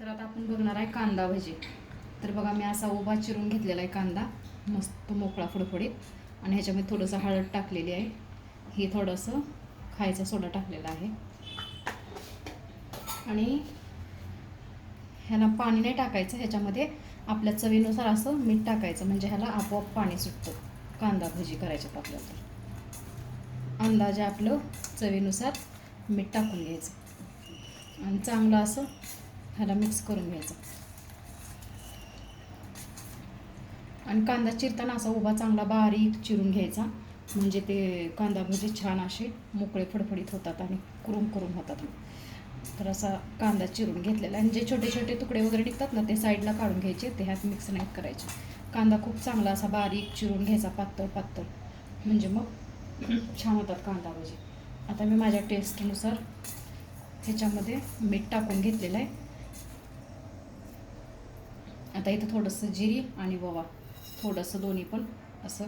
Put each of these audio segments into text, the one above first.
तर आता आपण बघणार आहे कांदा भजी. तर बघा मी असा उभा चिरून घेतलेला आहे कांदा, मस्त मोकळा फडफडीत, आणि ह्याच्यामध्ये थोडंसं हळद टाकलेली आहे, हे थोडंसं खायचा सोडा टाकलेला आहे, आणि ह्याला पाणी नाही टाकायचं, ह्याच्यामध्ये आपल्या चवीनुसार असं मीठ टाकायचं, म्हणजे ह्याला आपोआप पाणी सुटतं. कांदा भजी करायच्यात आपल्याला तर अंदाजे आपलं चवीनुसार मीठ टाकून घ्यायचं आणि चांगलं असं ह्याला मिक्स करून घ्यायचं. आणि कांदा चिरताना असा उभा चांगला बारीक चिरून घ्यायचा, म्हणजे ते कांदा भजी छान असे मोकळे फडफडीत होतात आणि कुरुम कुरुम होतात. तर असा कांदा चिरून घेतलेला, आणि जे छोटे छोटे तुकडे वगैरे निघतात ना ते साईडला काढून घ्यायचे, ते ह्यात मिक्स नाही करायचे. कांदा खूप चांगला असा बारीक चिरून घ्यायचा, पातळ पातळ, म्हणजे मग छान होतात कांदा भजी. आता मी माझ्या टेस्टनुसार ह्याच्यामध्ये मीठ टाकून घेतलेलं आहे. आता इथं थोडंसं जिरी आणि ओवा, थोडंसं दोन्ही पण असं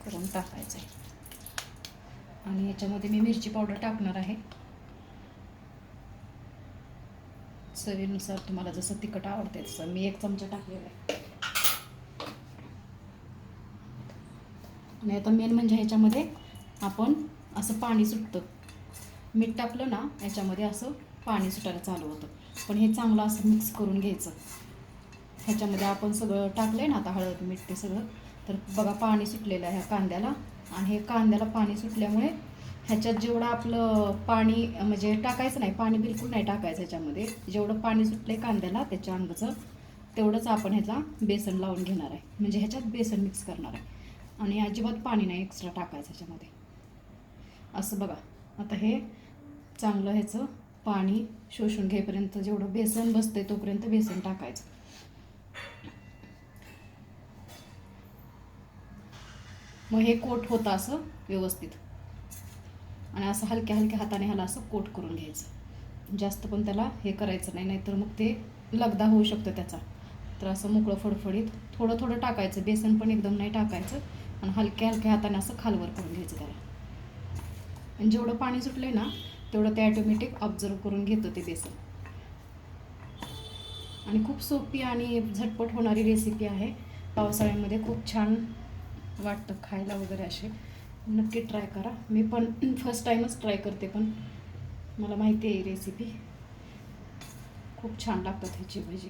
करून टाकायचं आहे. आणि याच्यामध्ये मी मिरची पावडर टाकणार आहे, चवीनुसार. तुम्हाला जसं तिखट आवडते तसं. मी 1 चमचा टाकलेला आहे. आणि आता मेन म्हणजे ह्याच्यामध्ये आपण असं पाणी सुटतं, मीठ टाकलं ना याच्यामध्ये असं पाणी सुटायला चालू होतं. पण हे चांगलं असं मिक्स करून घ्यायचं. ह्याच्यामध्ये आपण सगळं टाकलं आहे ना आता, हळद मीठ ते सगळं, तर बघा पाणी सुटलेलं आहे ह्या कांद्याला. आणि हे कांद्याला पाणी सुटल्यामुळे ह्याच्यात जेवढं आपलं पाणी, म्हणजे टाकायचं नाही, पाणी बिलकुल नाही टाकायचं ह्याच्यामध्ये. जेवढं पाणी सुटलं आहे कांद्याला त्याच्या अंगाचं, तेवढंच आपण ह्याला बेसन लावून घेणार आहे, म्हणजे ह्याच्यात बेसन मिक्स करणार आहे. आणि अजिबात पाणी नाही एक्स्ट्रा टाकायचं ह्याच्यामध्ये. असं बघा, आता हे चांगलं ह्याचं पाणी शोषून घेईपर्यंत, जेवढं बेसन बसते तोपर्यंत बेसन टाकायचं. मग हे कोट होतं असं व्यवस्थित, आणि असं हलक्या हलक्या हाताने ह्याला असं कोट करून घ्यायचं. जास्त पण त्याला हे करायचं नाही, नाहीतर मग ते लगदा होऊ शकतं त्याचा. तर असं मोकळं फडफडीत थोडं थोडं टाकायचं, बेसन पण एकदम नाही टाकायचं, आणि हलक्या हलक्या हाताने असं खालवर करून घ्यायचं त्याला. आणि जेवढं पाणी सुटलं ना तेवढं ते ॲटोमॅटिक ऑब्झर्व करून घेतं ते बेसन. आणि खूप सोपी आणि झटपट होणारी रेसिपी आहे. पावसाळ्यामध्ये खूप छान वाटतं खायला वगैरे. असे नक्की ट्राय करा. मी पण फर्स्ट टाईमच ट्राय करते, पण मला माहिती आहे रेसिपी. खूप छान लागतात ह्याची भजी.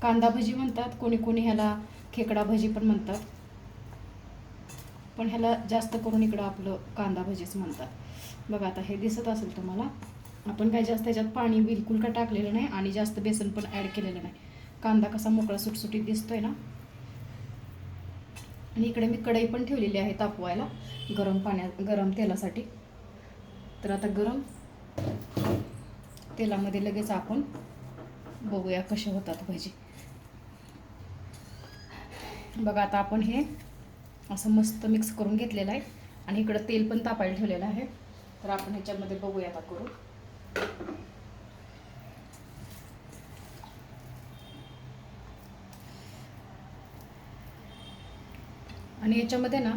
कांदा भजी म्हणतात, कोणी कोणी ह्याला खेकडा भजी पण म्हणतात, पण ह्याला जास्त करून इकडं आपलं कांदा भजीच म्हणतात. बघा आता हे दिसत असेल तुम्हाला, आपण काय जास्त ह्याच्यात पाणी बिलकुल का टाकलेलं नाही, आणि जास्त बेसन पण ॲड केलेलं नाही. कांदा कसा मोकळा सुटसुटीत दिसतोय ना. आणि इकडे मी कढई पण ठेवलेली आहे तापवायला, गरम तेलासाठी. तर आता गरम तेलामध्ये लगेच आपण बघूया कसे होतात भजी. बघा आता आपण हे असं मस्त मिक्स करून घेतलेलं आहे, आणि इकडं तेल पण तापायला ठेवलेलं आहे. तर आपण ह्याच्यामध्ये बघूया आता करून. आणि याच्यामध्ये ना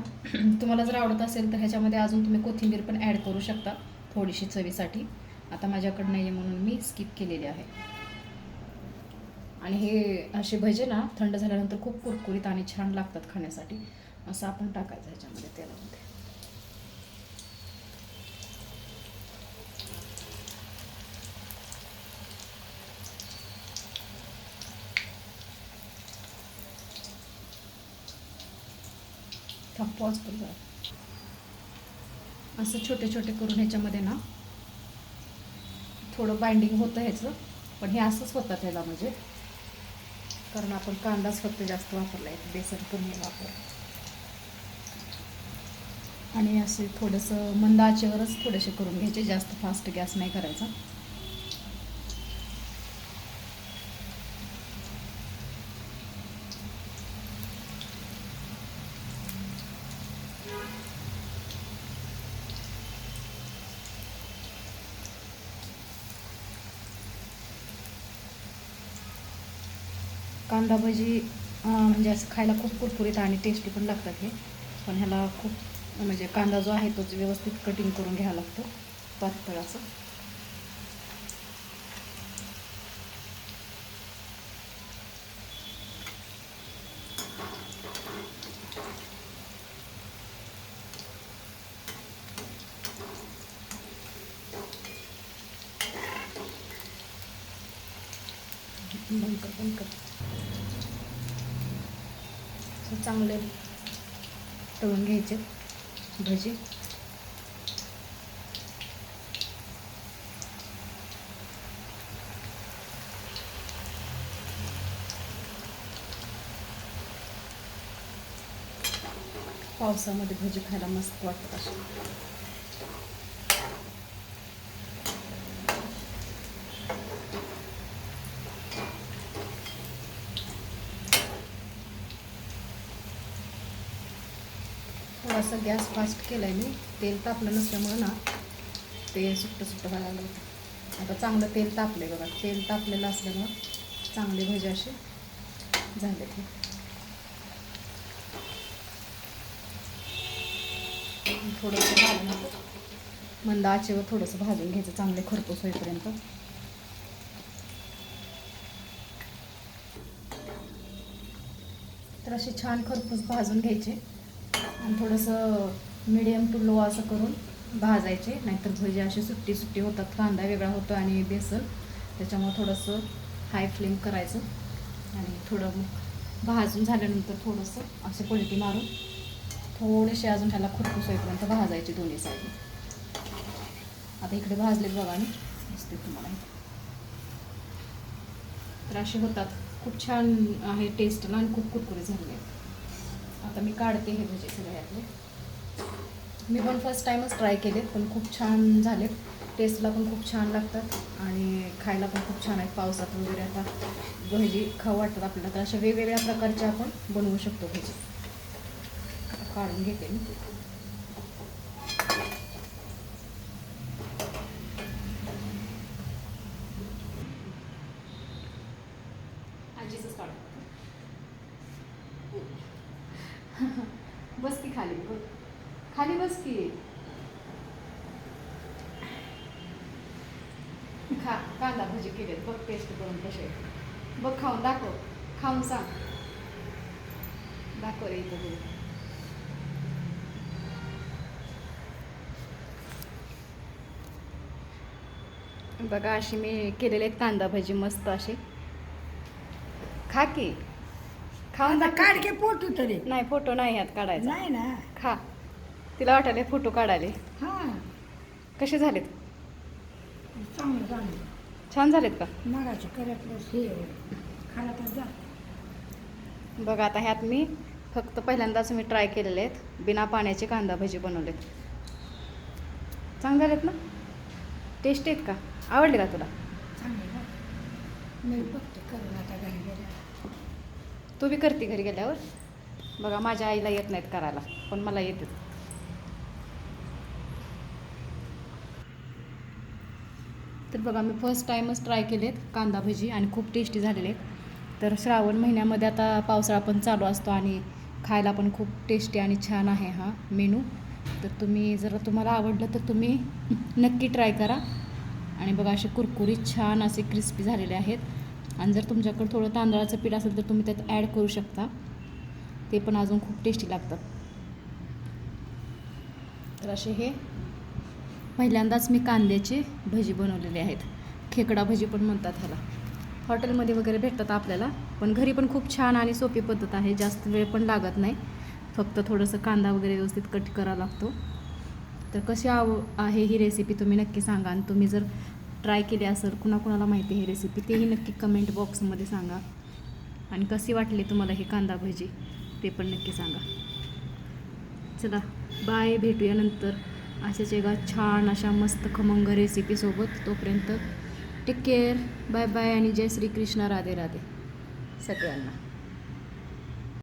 तुम्हाला जर आवडत असेल तर ह्याच्यामध्ये अजून तुम्ही कोथिंबीर पण ॲड करू शकता, थोडीशी चवीसाठी. आता माझ्याकडं नाही आहे म्हणून मी स्किप केलेली आहे. आणि हे असे भजे ना थंड झाल्यानंतर खूप कुरकुरीत आणि छान लागतात खाण्यासाठी. असं आपण टाकायचं ह्याच्यामध्ये तेलामध्ये. पॉज करू. असं छोटे छोटे करून ह्याच्यामध्ये ना थोडं बाइंडिंग होतं ह्याचं, पण हे असंच होतं त्याला, म्हणजे कारण आपण कांदाच फक्त जास्त वापरला आहे, बेसन कमी वापर. आणि असे थोडंसं मंद आचेवरच थोडेसे करून घ्यायचे, जास्त फास्ट गॅस नाही करायचा. कांदा भजी म्हणजे असं खायला खूप कुरकुरीत आणि टेस्टी पण लागतात हे. पण ह्याला खूप, म्हणजे कांदा जो आहे तोच व्यवस्थित कटिंग करून घ्यावा लागतो, पातळ असं. बंद कर. चांगले तळून घ्यायचे भजी. पावसामध्ये भजी खायला मस्त वाटतात असे. थोडासा गॅस फास्ट केलाय मी. तेल तापलं नसल्यामुळे ना ते सुट्ट व्हायला लागलं होतं. आता चांगलं तेल तापलंय बघा. तेल तापलेलं असल्यामुळं चांगले भजी असे झाले. ते थोडंसं भाजून मंद आचेवर थोडंसं भाजून घ्यायचं चांगले खरपूस होईपर्यंत. तर असे छान खरपूस भाजून घ्यायचे आणि थोडंसं मीडियम टू लो असं करून भाजायचे. नाहीतर भजी असे सुट्टी होतात. कांदा वेगळा होतो आणि बेसन, त्याच्यामुळे थोडंसं हाय फ्लेम करायचं आणि थोडं भाजून झाल्यानंतर थोडंसं असे पलटी मारून थोडेसे अजून ह्याला खरपूस होईपर्यंत भाजायचे दोन्ही साईडने. आता इकडे भाजले बघा आणि दिसते तुम्हाला. तर असे होतात. खूप छान आहे टेस्टला आणि खूप कुरकुरीत झालेले आहेत. आता मी काढते हे भजी सगळ्यातले. मी पण फर्स्ट टाईमच ट्राय केले, पण खूप छान झालेत. टेस्टला पण खूप छान लागतात आणि खायला पण खूप छान आहेत. पावसात वगैरे आता भजी खाऊ वाटतात आपल्याला, तर अशा वेगवेगळ्या प्रकारचे आपण बनवू शकतो भजी. काढून घेते मी. आजीचंच काढ. बस की खाली. खाली बस की. कांदा भजी केलेत बघ, टेस्ट करून कसे बघ. खाऊन दाखव. खाऊन सांग. दाखव रे इथं. बघा अशी मी केलेले कांदा भजी मस्त असे. खा की. खाऊन काढ के फोटो तरी. नाही, फोटो नाही ह्यात काढायचा. नाही ना. खा. तिला वाटायला फोटो काढायले. हां, कसे झालेत? चांगलं चांगलं. छान झालेत का? मगाची करपलं हे खाला तर जा. बघा आता ह्यात मी फक्त पहिल्यांदाच मी ट्राय केलेले आहेत. बिना पाण्याचे कांदा भजी बनवलेत. चांगले झालेत ना? टेस्ट आहेत का? आवडले का तुला? चांगलं ना. मी बघते करून आता घरी गेल्या. तू बी करते घरी गेल्यावर? बघा माझ्या आईला येत नाहीत करायला, पण मला येतात. तर बघा मी फर्स्ट टाईमच ट्राय केलेत कांदा भजी आणि खूप टेस्टी झालेले आहेत. तर श्रावण महिन्यामध्ये आता पावसाळा पण चालू असतो आणि खायला पण खूप टेस्टी आणि छान आहे हा मेनू. तर तुम्हाला आवडलं तर तुम्ही नक्की ट्राय करा. आणि बघा असे कुरकुरीत छान असे क्रिस्पी झालेले आहेत. आणि जर तुमच्याकडे थोडं तांदळाचं पीठ असेल तर तुम्ही त्यात ॲड करू शकता. ते पण अजून खूप टेस्टी लागतात. तर असे हे पहिल्यांदाच मी कांद्याचे भजी बनवलेले आहेत. खेकडा भजी पण म्हणतात ह्याला. हॉटेलमध्ये वगैरे भेटतात आपल्याला, पण घरी पण खूप छान आणि सोपी पद्धत आहे. जास्त वेळ पण लागत नाही. फक्त थोडंसं कांदा वगैरे व्यवस्थित कट करावा लागतो. तर कशी आहे ही रेसिपी तुम्ही नक्की सांगा. आणि तुम्ही जर ट्राय केली असेल, कुणाकुणाला माहिती आहे ही रेसिपी, तेही नक्की कमेंट बॉक्समध्ये सांगा. आणि कशी वाटली तुम्हाला ही कांदा भजी ते पण नक्की सांगा. चला बाय, भेटूया नंतर अशाच एका छान अशा मस्त खमंग रेसिपीसोबत. तोपर्यंत टेक केअर, बाय बाय आणि जय श्री कृष्ण, राधे राधे सगळ्यांना.